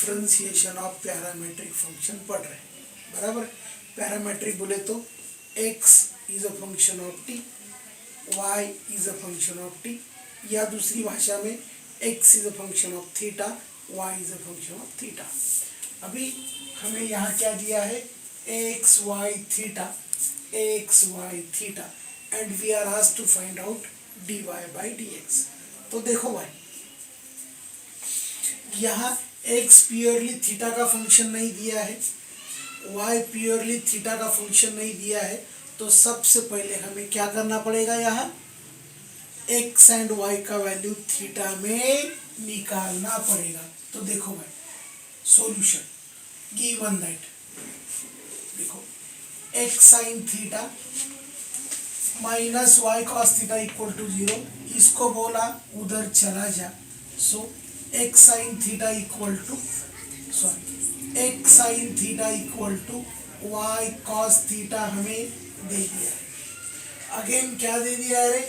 Differentiation of parametric function पढ़ रहे हैं, बराबर। पैरामेट्रिक बोले तो x is a function of t, y is a function of t, या दूसरी भाषा में x is a function of theta, y is a function of theta. अभी हमें यहाँ क्या दिया है, x y theta, x y theta, and we are asked to find out dy by dx। तो देखो भाई, यहाँ x प्योरली थीटा का फंक्शन नहीं दिया है, y प्योरली थीटा का फंक्शन नहीं दिया है, तो सबसे पहले हमें क्या करना पड़ेगा, यहाँ x एंड y का वैल्यू थीटा में निकालना पड़ेगा। तो देखो भाई, सॉल्यूशन गिवन दैट, देखो x sine theta minus y cos theta equal to 0, इसको बोला उधर चला जा, so x sine theta equal to x sine theta equal to y cos theta हमें दे दिया है। अगेन क्या दे दिया है रे,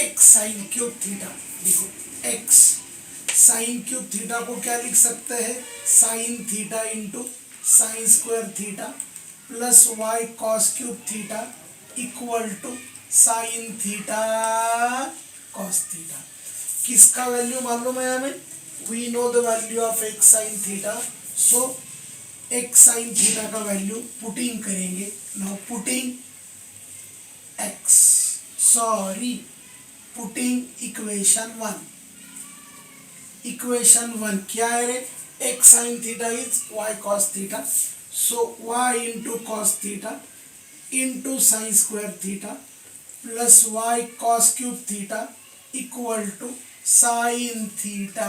x साइन क्यूब थीटा। देखो x साइन क्यूब थीटा को क्या लिख सकते हैं, sine theta into sine square theta plus y cos cube theta equal to sine theta cos theta. किसका वैल्यू मालूम है हमें, we know the value of x sine theta, so x sine theta का वैल्यू पुटिंग करेंगे। Now putting putting equation one क्या है रे, x sine theta is y cos theta, so y into cos theta into sine square theta plus y cos cube theta equal to sine theta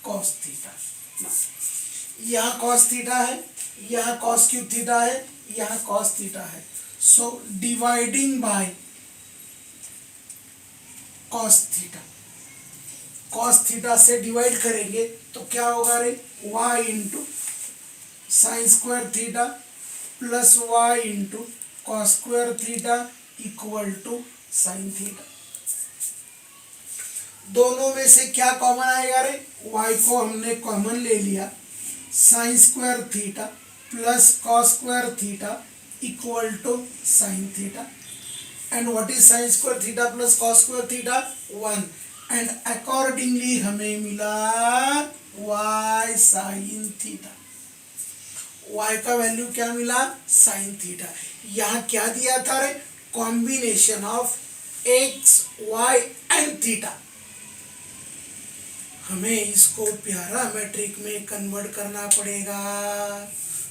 cos theta. यहाँ cos theta है, यहाँ cos cube theta है, यहाँ cos theta है, so dividing by cos theta, cos theta से divide करेंगे तो क्या होगा रे, y into sine square theta plus y into cos square theta equal to sine theta. दोनों में से क्या कॉमन आएगा रे, y को हमने कॉमन ले लिया, sine square theta plus cos square theta equal to sine theta, and what is sine square theta plus cos square theta, 1, and accordingly हमें मिला y साइन थीटा। y का वैल्यू क्या मिला, साइन थीटा। यहाँ क्या दिया था रे, combination of x y and theta. हमें इसको पैरामेट्रिक में कन्वर्ट करना पड़ेगा।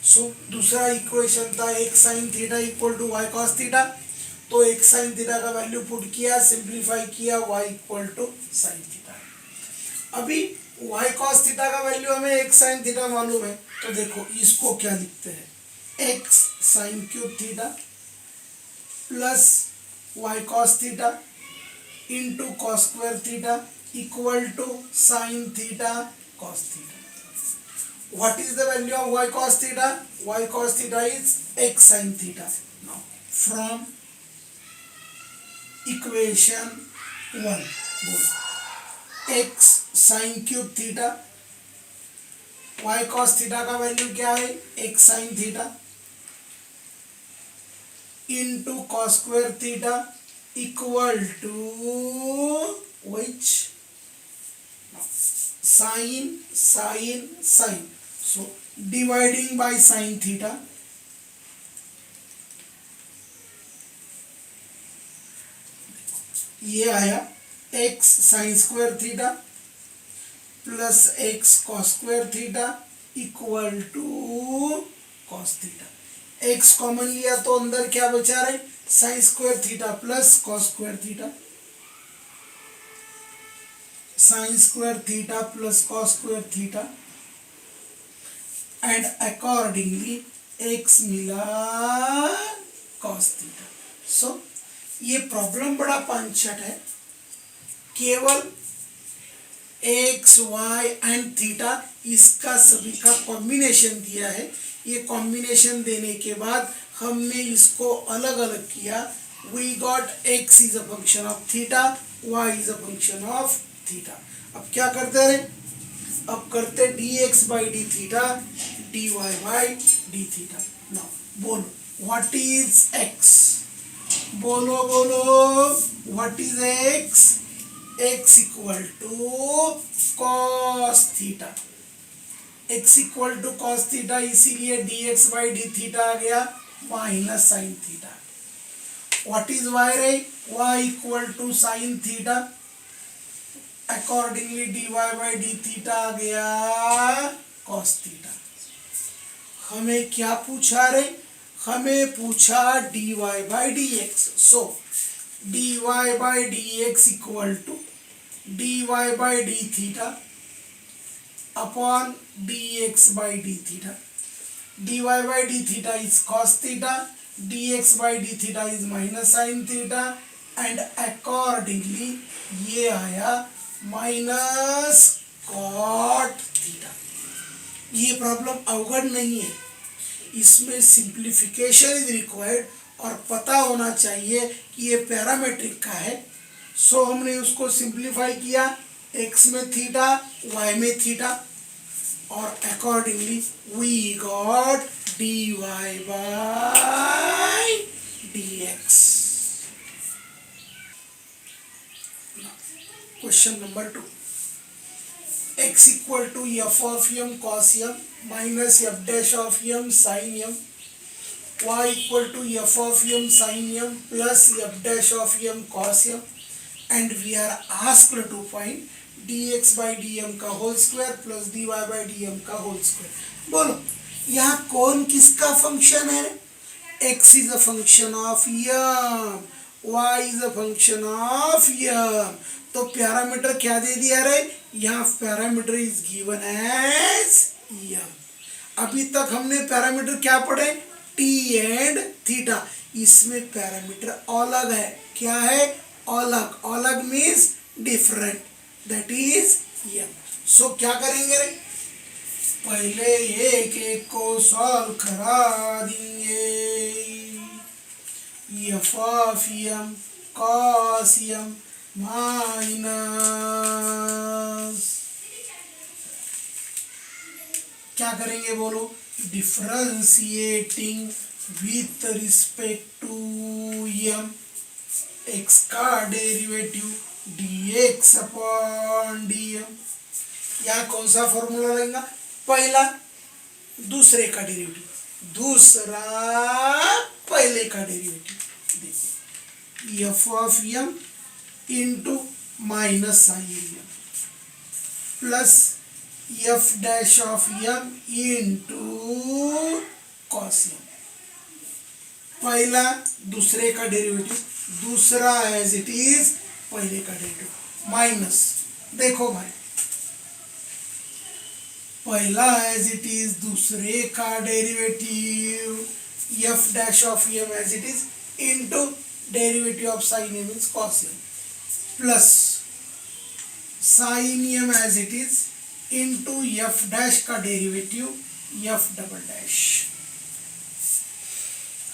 सो दूसरा इक्वेशन था x sine theta equal to y cos theta, तो x साइन थीटा का वैल्यू पुट किया, सिंप्लीफाई किया, y equal to sine theta. अभी y कॉस थीटा का वैल्यू हमें x साइन थीटा मालूम है, तो देखो इसको क्या लिखते हैं, x sine cube theta plus y cos theta into cos square theta equal to sine theta cos theta. What is the value of y cos theta? Y cos theta is x sin theta. Now from equation 1, x sin cube theta, y cos theta का value क्या है, x sin theta into cos square theta equal to which, sin. So dividing by sin theta, ये आया x sin square theta plus x cos square theta equal to cos theta। x common लिया तो अंदर क्या बचा रहे, sin square theta प्लस cos square theta, sin square theta plus cos square theta, and accordingly x मिला cos theta। So ये problem बड़ा पांचट है, केवल x y एंड थीटा इसका सभी का कॉम्बिनेशन दिया है। ये कॉम्बिनेशन देने के बाद हमने इसको अलग अलग किया, we got x is a function of theta, y is a function of theta. अब क्या करते हैं, अब करते d x by d theta d y by d theta. Now बोलो व्हाट इज एक्स, बोलो बोलो what is x, x equal to cos theta, x equal to cos theta, इसीलिए d x by d theta आ गया minus sine theta. What is y रे, Y equal to sine theta, accordingly d y by d theta आ गया cos theta. हमें क्या पूछा रे, हमें पूछा d y by d x, so d y by d x equal to d y by d theta upon dx by d theta, dy by d theta is cos theta, dx by d theta is minus sin theta and accordingly ये आया minus cot theta। ये problem अवगढ़ नहीं है, इसमें simplification is required और पता होना चाहिए कि ये पैरामेट्रिक का है। सो हमने उसको सिंप्लीफाई किया, x में थीटा y में थीटा और accordingly we got dy by dx। Question number 2, x equal to f of m cos m minus f dash of m sine m, y equal to f of m sine m plus f dash of m cos m and we are asked to find dx by dm का whole square plus dy by dm का whole square. बोलो यहाँ कौन किसका function है, x is a function of m, y is a function of m, तो parameter क्या दे दिया रे, यहाँ parameter is given as m। अभी तक हमने पैरामीटर क्या पढ़े, t एंड थीटा, इसमें पैरामीटर अलग है, क्या है अलग, अलग means different, that is m। So क्या करेंगे रे, पहले एक एक को सॉल्व करा देंगे, f of m cos m minus क्या करेंगे बोलो, differentiating with respect to m, x का डेरिवेटिव dx अपॉन dm। यहाँ कौन सा फॉर्मूला लेंगे, पहला दूसरे का डेरिवेटिव, दूसरा पहले का डेरिवेटिव। देखो f of m into minus sine m plus f dash of m into cos m, पहला दूसरे का डेरिवेटिव, दूसरा एज इट इज पहले का डेरिवेटिव माइनस, देखो भाई पहला एज इट इज दूसरे का derivative f dash of m as it is into derivative of sine m is cos m plus sine m as it is into f dash का derivative f double dash.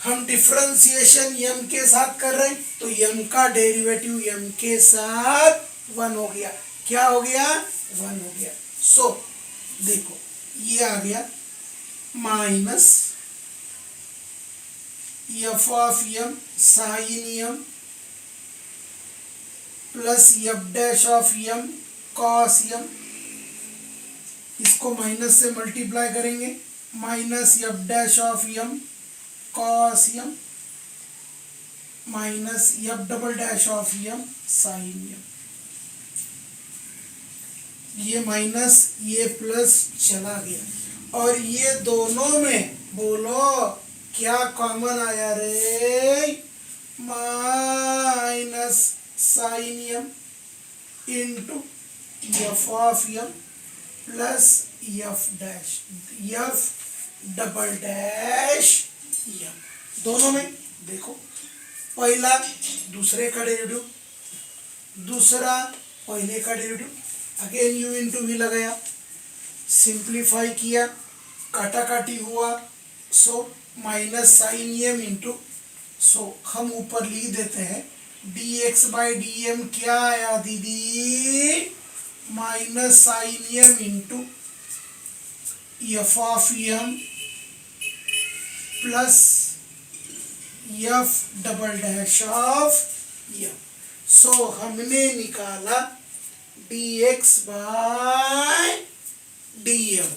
हम differentiation m के साथ कर रहे हैं तो m का derivative m के साथ 1 हो गया, क्या हो गया 1 हो गया। सो देखो ये आ गया minus f of m sine m plus f dash of m cos m, इसको माइनस से मल्टीप्लाई करेंगे, minus f dash of m cos m minus f double dash of m sine m, ये माइनस ये plus चला गया और ये दोनों में बोलो क्या कॉमन आया रे, minus sine m into f of m plus f dash f double dash m, दोनों में देखो पहला दूसरे का डेरिवेटिव, दूसरा पहले का derivative, again u into v लगाया, सिंप्लीफाई किया, काटा काटी हुआ, so minus sine m into, so हम ऊपर लिख देते हैं dx बाई डी एम क्या आया दीदी minus sine m into f of m plus f double dash of m. So हमने निकाला dx बाय dm।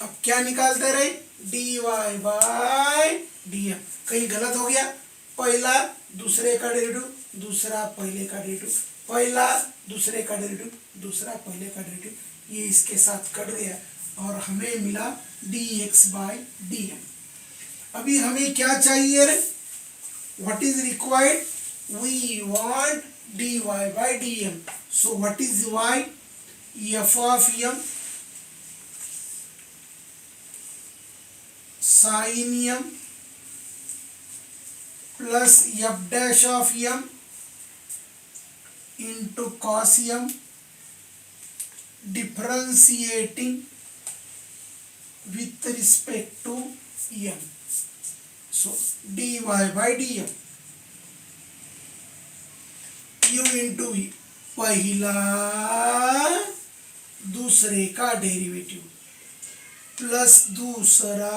अब क्या निकालते रहे, dy बाय dm। कहीं गलत हो गया, पहला दूसरे का डेरिवेटिव, दूसरा पहले का डेरिवेटिव, पहला दूसरे का डेरिवेटिव, दूसरा पहले का डेरिवेटिव, ये इसके साथ कट गया और हमें मिला dx बाय dm। अभी हमें क्या चाहिए रे, what is required, we want dy by dm। so what is y, f of m sin m plus f dash of m into cos m differentiating with respect to m। so dy by dm u into पहला दूसरे का derivative plus दूसरा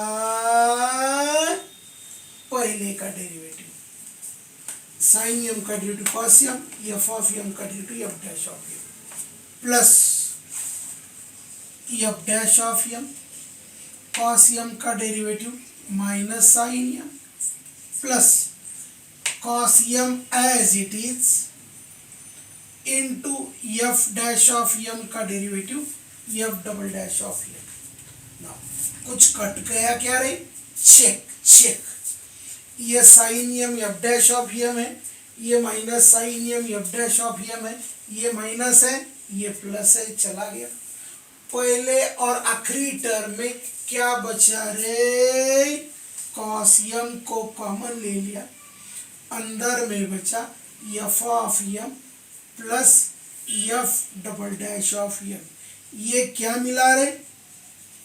पहले का derivative, sine m का derivative cos m, f of m का derivative f dash of m plus f dash of m cos m का derivative minus sine m plus cos m as it is into f dash of m का derivative f double dash of m. कुछ cut गया क्या रे, check check, ये sine m f dash of m है, ये minus sine m f dash of m है, ये माइनस है ये प्लस है, चला गया। पहले और आखिरी टर्म में क्या बचा रे, कॉस एम को कॉमन ले लिया, अंदर में बचा f of m plus f double dash of m. ये क्या मिला रे,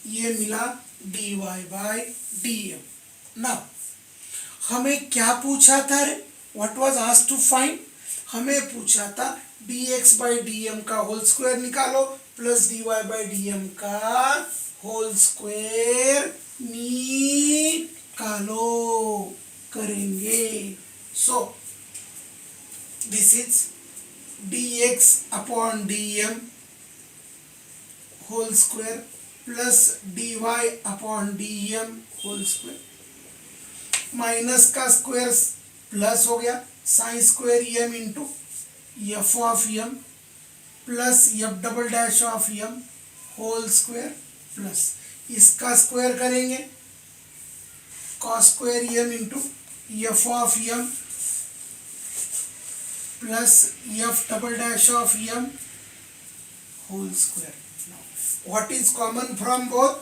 ये मिला dy बाय dm। नाउ हमें क्या पूछा था रे, what was asked to find, हमें पूछा था dx बाय dm का होल स्क्वायर निकालो प्लस dy बाय dm का होल स्क्वायर निकालो, करेंगे। So this is dx upon dm whole square plus dy upon dm whole square, minus का square plus हो गया, sine square m into f of m plus f double dash of m whole square plus इसका square करेंगे cos square m into f of m plus f double dash of m whole square. What is common from both,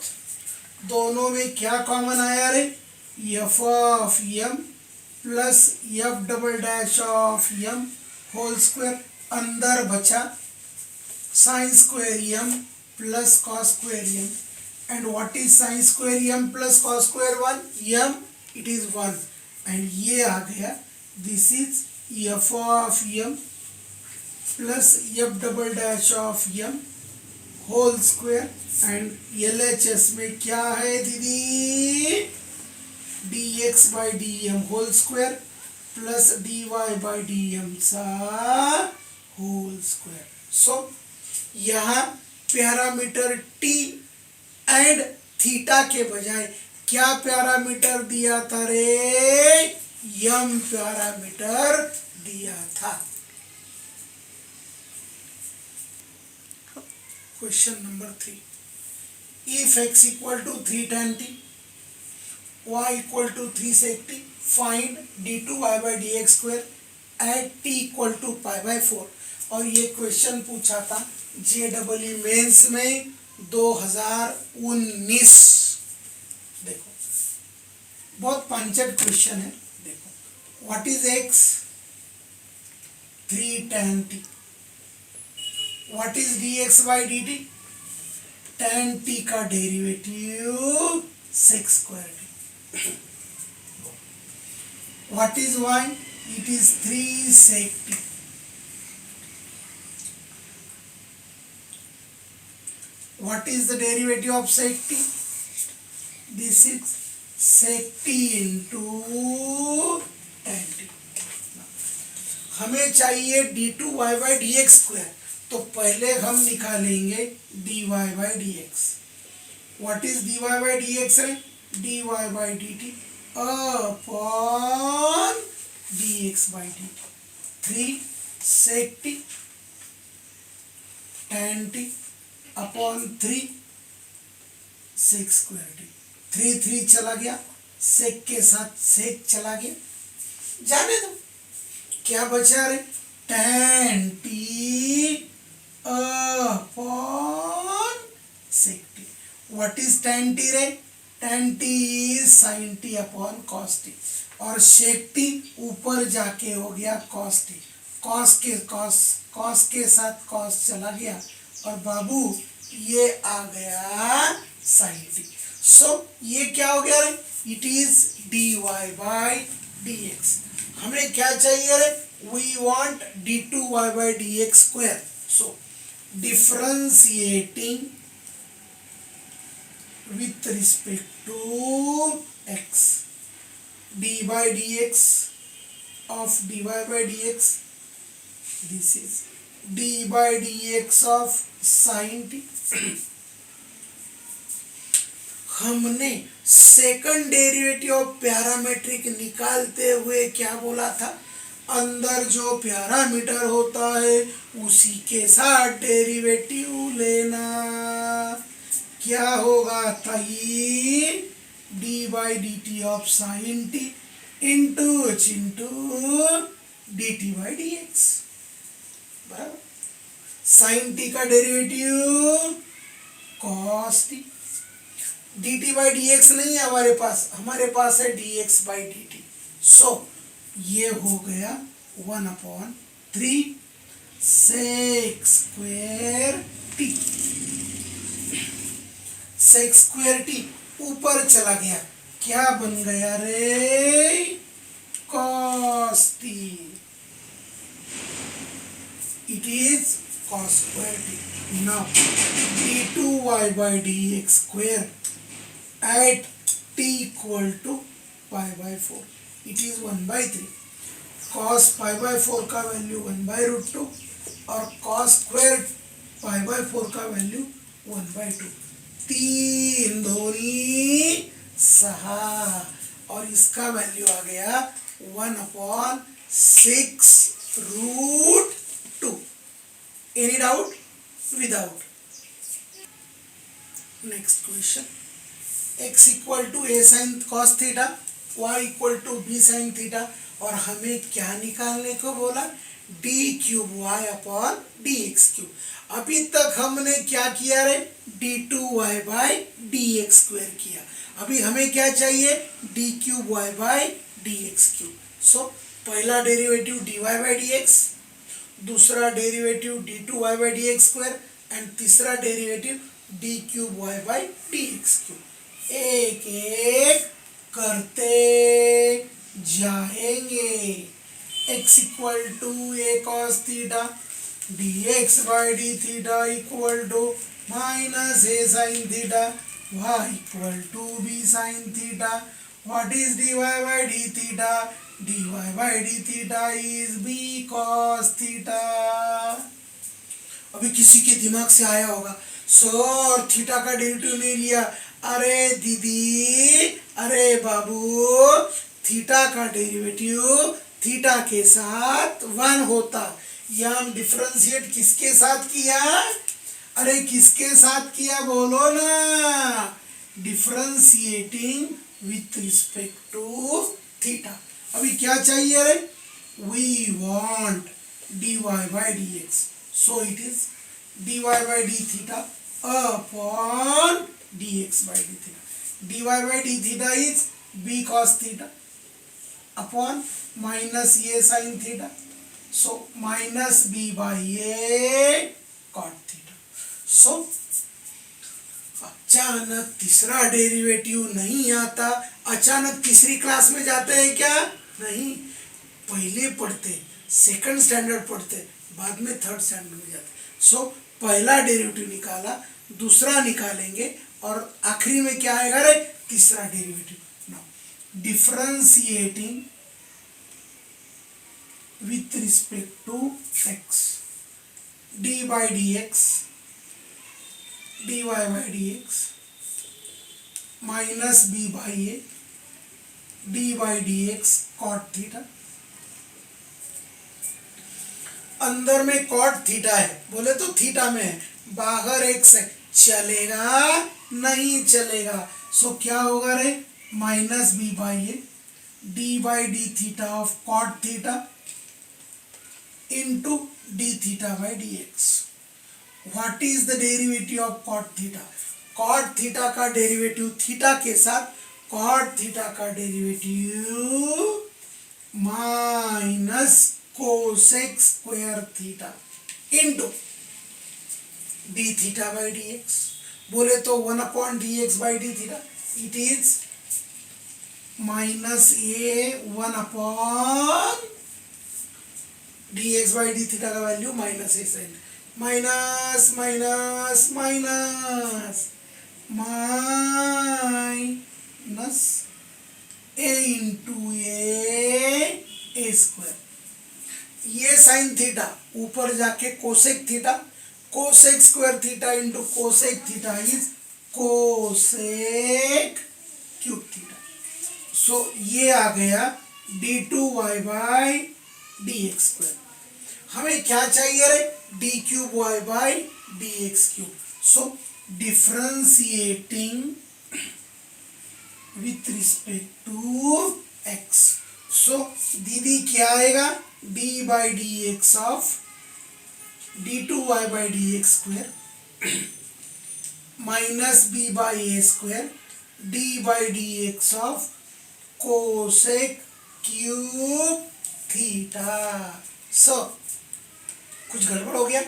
दोनों में क्या common आया रे, f of m plus f double dash of m whole square, अंदर बचा sine square m plus cos square m, and what is sine square m plus cos square 1, m it is 1, and ये आ गया, this is f of m plus f double dash of m whole square, and LHS में क्या है दीदी, dx by dm whole square plus dy by dm सा whole square. So यहाँ parameter t and theta के बजाय क्या parameter दिया था रे, m पैरामीटर दिया था। Question number 3, if x equal to 3 tan t, y equal to 3 sec t, find d2y by dx square at t equal to pi by 4। और ये क्वेश्चन पूछा था JEE मेंस में 2019। देखो बहुत पंचर क्वेश्चन है, देखो what is x, 3 tan t, what is dx by dt, tan t का derivative sec square t, what is y, it is 3 sec t, what is the derivative of sec t? This is sec t into tan t. हमें चाहिए d two y by d x square, तो पहले हम निकालेंगे d y by d x. What is d y by d x है? D y by d t upon d x by d t. 3 sec t tan t upon 3 sec square t. 3 3 चला गया, सेक के साथ सेक चला गया, जाने दो। क्या बचा रे? tan t upon sec t. What is tan t रे? tan t is sin t upon cos t, और sec टी ऊपर जाके हो गया cos टी। cos के साथ cos चला गया, और बाबू ये आ गया sin टी। सो ये क्या हो गया रे? It is dy by dx। हमें क्या चाहिए रे? We want d2y by dx square. So differentiating with respect to x, d by dx of dy by dx, this is d by dx of sin t। हमने second derivative of parametric निकालते हुए क्या बोला था? अंदर जो parameter होता है उसी के साथ डेरिवेटिव लेना। क्या होगा? D by d t of sine t into d t by d x बराबर। साइन टी का derivative cos t, d t by d x नहीं है हमारे पास है d x by d t. So ये हो गया 1/3 sec square t. Sec square t ऊपर चला गया, क्या बन गया रे? Cos t. It is cos square t. Now d2y by dx square eight t equal to pi by 4, it is 1/3। Cos pi by 4 का वैल्यू 1/√2 और कॉस स्क्वायर पाई बाई 4 का वैल्यू 1/2। 3 दूनी 6, और इसका वैल्यू आ गया 1/6√2। Any doubt? Without. Next question, x equal to a sine cos theta, y equal to b sine theta, और हमें क्या निकालने को बोला? d cube y upon d x cube. अभी तक हमने क्या किया रे? d2y by d x square किया। अभी हमें क्या चाहिए? d cube y by d x cube. So पहला derivative dy by d x, दूसरा derivative d2y by d x square, and तीसरा derivative d cube y by d x cube. एक एक करते जाएंगे। x equal to a cos theta, dx by d theta equal to minus a sin theta, y equal to b sin theta. What is dy by d theta? dy by d theta is b cos theta. अभी किसी के दिमाग से आया होगा, sir theta का derivative नहीं लिया। अरे दीदी, अरे बाबू, थीटा का डेरिवेटिव थीटा के साथ 1 होता। यह हम डिफरेंशिएट किसके साथ किया? अरे किसके साथ किया बोलो ना? Differentiating with respect to theta. अभी क्या चाहिए रे? We want dy by d x, so it is dy by d theta upon dx by d theta. dy by d theta is b cos theta upon minus a sin theta, so minus b by a cot theta. So अचानक तीसरा derivative नहीं आता। अचानक तीसरी class में जाते हैं क्या? नहीं, पहले पढ़ते, सेकंड स्टैंडर्ड पढ़ते, बाद में थर्ड स्टैंडर्ड में जाते। सो पहला डेरिवेटिव निकाला दूसरा निकालेंगे और आखिरी में क्या आएगा रे, तीसरा derivative. Now differentiating with respect to x, dy by dx minus b by a d by dx cot theta. अंदर में cot थीटा है, बोले तो थीटा में है, बाहर x है, चलेगा नहीं चलेगा। सो क्या होगा रे, minus b by a d by d theta of cot theta into d theta by d x. What is the derivative of cot theta? Cot theta का डेरिवेटिव थीटा के साथ कॉट थीटा का derivative minus cosec square theta into d theta by d x. बोले तो 1 upon d x by d theta, it is minus a 1 upon d x by d theta का value minus a sine, minus minus minus minus a into a square. ये sine theta ऊपर जाके cosec theta, cosec square theta into cosec theta is cosec cube theta. So ये आ गया d two y by d x square. हमें क्या चाहिए रे, d cube y by d x cube. So differentiating with respect to x. So दीदी क्या आएगा, d by d x of d two y by d x square minus b by a square d by d x of cosec cube theta. So कुछ गड़बड़ हो गया,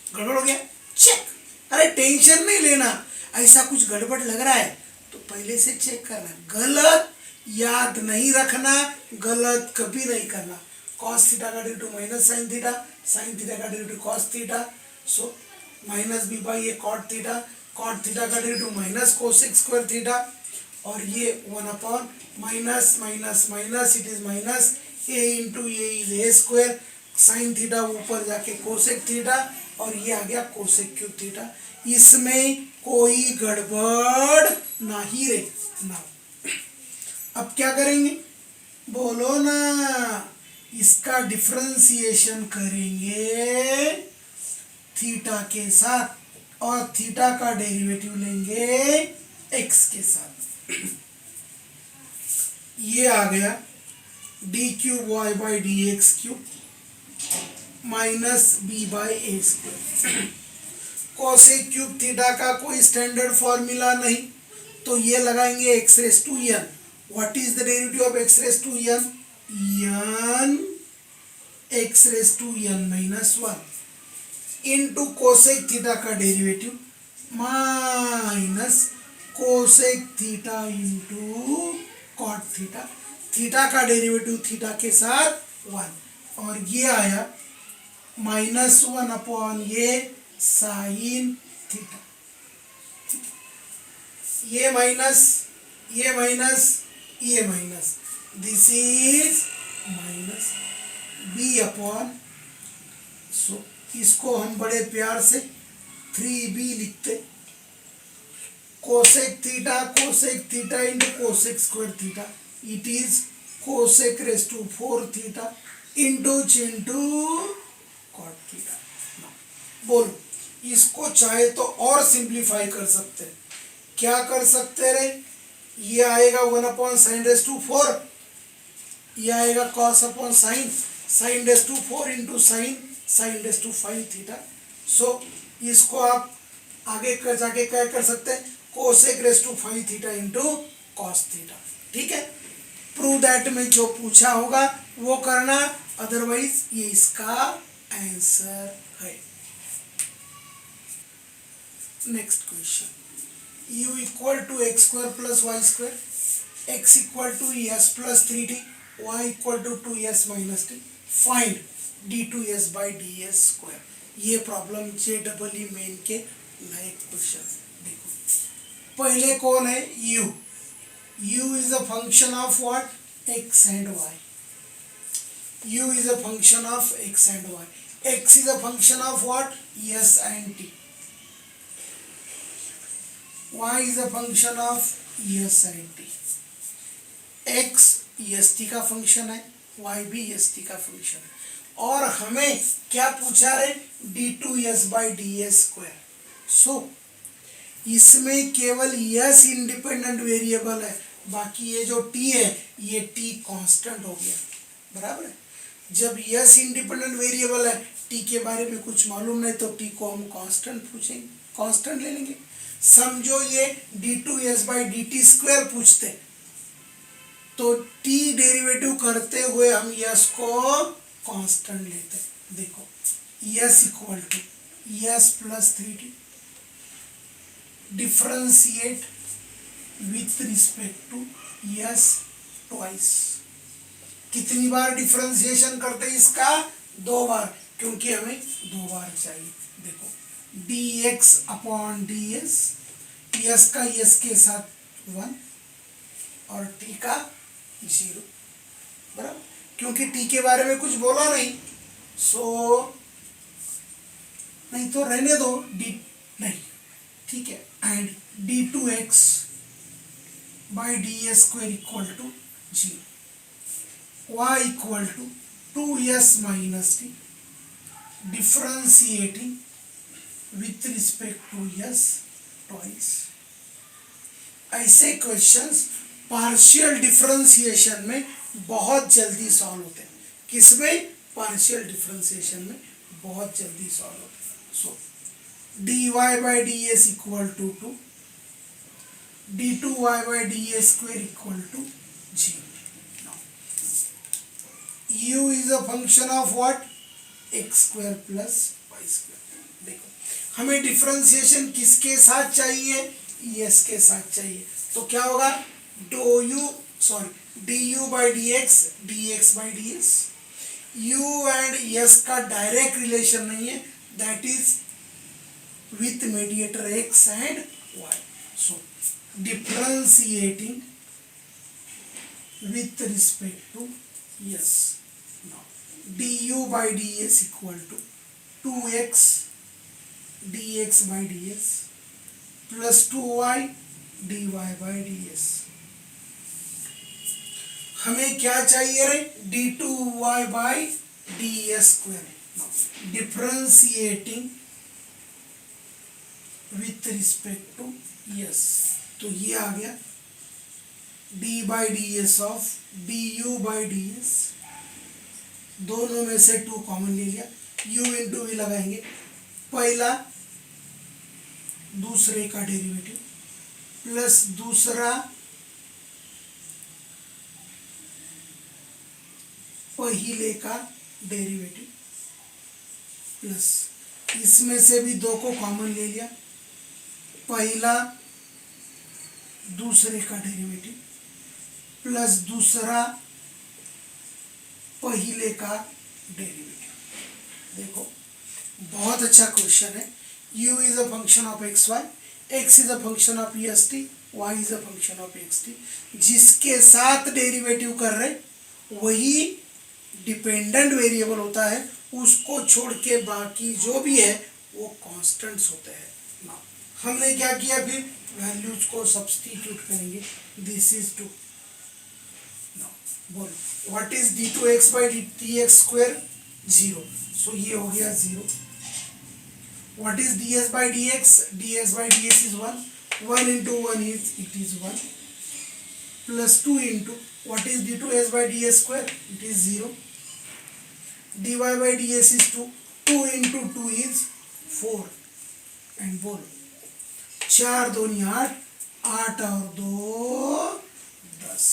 गड़बड़ हो गया, चेक। अरे टेंशन नहीं लेना, ऐसा कुछ गड़बड़ लग रहा है तो पहले से चेक करना, गलत याद नहीं रखना, गलत कभी नहीं करना। कॉस थीटा का derivative minus sine theta, sine theta का derivative cos theta. So minus b by a cot theta, cot theta का derivative minus cosec square theta, और ये 1 upon minus minus minus it is minus a into a is a square, sine theta ऊपर जाके cosec theta, और ये आ गया cosec cube theta. इसमें कोई गड़बड़ नहीं रे ना। अब क्या करेंगे बोलो ना, इसका डिफरेंशिएशन करेंगे थीटा के साथ और थीटा का डेरिवेटिव लेंगे एक्स के साथ। ये आ गया d cube y by d x cube minus b by a square. Cosec cube theta का कोई स्टैंडर्ड फॉर्मूला नहीं, तो ये लगाएंगे x raise to n. What is the derivative of x raise to n? N x raise to n minus 1 into cosec theta का derivative minus cosec theta into cot theta, theta का derivative theta के साथ 1, और ये आया minus 1 upon ये sine theta. ये minus ये माइनस ये minus, this is minus b upon, so इसको हम बड़े प्यार से 3b लिखते, cosec theta into cosec square theta, it is cosec raise to 4 theta into cot theta. बोलो, इसको चाहे तो और सिंप्लीफाई कर सकते हैं। क्या कर सकते रे, ये आएगा 1 अपॉन साइन रेस टू 4, ये आएगा cos upon sine, sine raise to 4 into sine raise to 5 theta. So इसको आप आगे कर जाके क्या कर सकते हैं, cosec raise to 5 theta into cos theta. ठीक है, प्रूव दैट में जो पूछा होगा वो करना, अदरवाइज ये इसका आंसर है। Next question, u equal to x square plus y square, x equal to s plus 3t, y equal to 2s minus t, find d2s by ds square. ये प्रॉब्लम JEE मेन के नए question देखो, पहले कौन है u, u is a function of what x and y, u is a function of x and y, x is a function of what s and t, y is a function of s and t, x st का function है, y भी st का function है, और हमें क्या पूछा है d2s/ds²। सो इसमें केवल s इंडिपेंडेंट वेरिएबल है, बाकी ये जो t है ये t कांस्टेंट हो गया, बराबर है। जब s इंडिपेंडेंट वेरिएबल है, t के बारे में कुछ मालूम नहीं, तो t को हम कांस्टेंट पूछेंगे, कांस्टेंट ले लेंगे। समझो ये d2s/dt² पूछते तो t डेरिवेटिव करते हुए हम s को कांस्टेंट लेते। देखो s इक्वल टू s प्लस 3t, differentiate with respect to s twice. कितनी बार डिफरेंशिएशन करते हैं इसका? 2 बार, क्योंकि हमें 2 बार चाहिए। देखो dx/ds, s का s के साथ 1 और t का 0, बराबर, क्योंकि t के बारे में कुछ बोला नहीं, सो नहीं तो रहने दो d, नहीं ठीक है, and d2x/ds² equal to 0, y equal to 2s minus t, differentiating with respect to s twice. ऐसे क्वेश्चंस पार्शियल डिफरेंशिएशन में बहुत जल्दी सॉल्व होते हैं। किसमें? पार्शियल डिफरेंशिएशन में बहुत जल्दी सॉल्व होते हैं। So dy/ds equal to 2, d2y/ds² equal to 0। u is a function of what? x² plus y²। देखो हमें डिफरेंशिएशन किसके साथ चाहिए? s के साथ चाहिए, तो क्या होगा? du/dx dx/ds, u and s का डायरेक्ट रिलेशन नहीं है, that is with mediator x and y। So differentiating with respect to s, now du/ds equal to 2x dx/ds plus 2y dy/ds। हमें क्या चाहिए रे? d2y/ds², differentiating with respect to s, तो ये आ गया d/ds ऑफ du/ds, दोनों में से 2 कॉमन ले लिया, u इंटू v लगाएंगे, पहला दूसरे का डेरिवेटिव प्लस दूसरा पहले का डेरिवेटिव, प्लस इसमें से भी 2 को कॉमन ले लिया, पहला दूसरे का डेरिवेटिव प्लस दूसरा पहले का डेरिवेटिव। देखो बहुत अच्छा क्वेश्चन है। u is a function of x y, x is a function of s t, y is a function of x t. जिसके साथ डेरिवेटिव कर रहे वही डिपेंडेंट वेरिएबल होता है, उसको छोड़ के बाकी जो भी है वो कांस्टेंट्स होते हैं। ना हमने क्या किया, फिर वैल्यूज को सब्स्टिट्यूट करेंगे। दिस इज 2, बोलो व्हाट इज d2x/dx²? 0, सो ये हो गया 0। What is ds/dx? ds/ds is 1, 1 into 1 is it is 1, plus 2 into what is d2s/ds²? it is 0, dy/ds is 2, 2 into 2 is 4, and बोलो 4 दूनी 8, 8 और 2 10,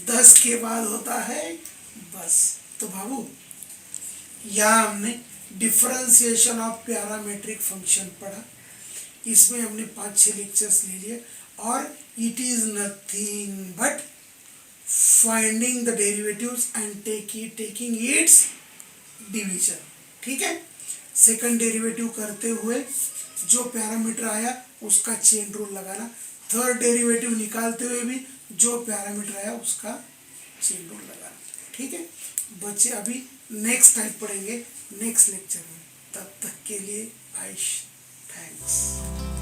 10 के बाद होता है बस। तो बाबू यहाँ हमने डिफरेंशिएशन ऑफ पैरामेट्रिक फंक्शन पढ़ा, इसमें हमने 5-6 लेक्चर्स ले लिए, और it is nothing but finding the derivatives and taking it's division. ठीक है, सेकंड डेरिवेटिव करते हुए जो पैरामीटर आया उसका चेन रूल लगाना, थर्ड डेरिवेटिव निकालते हुए भी जो पैरामीटर आया उसका चेन रूल लगाना। ठीक है बच्चे, अभी नेक्स्ट टाइप पढ़ेंगे नेक्स्ट लेक्चर में, तब तक के लिए आयुष थैंक्स।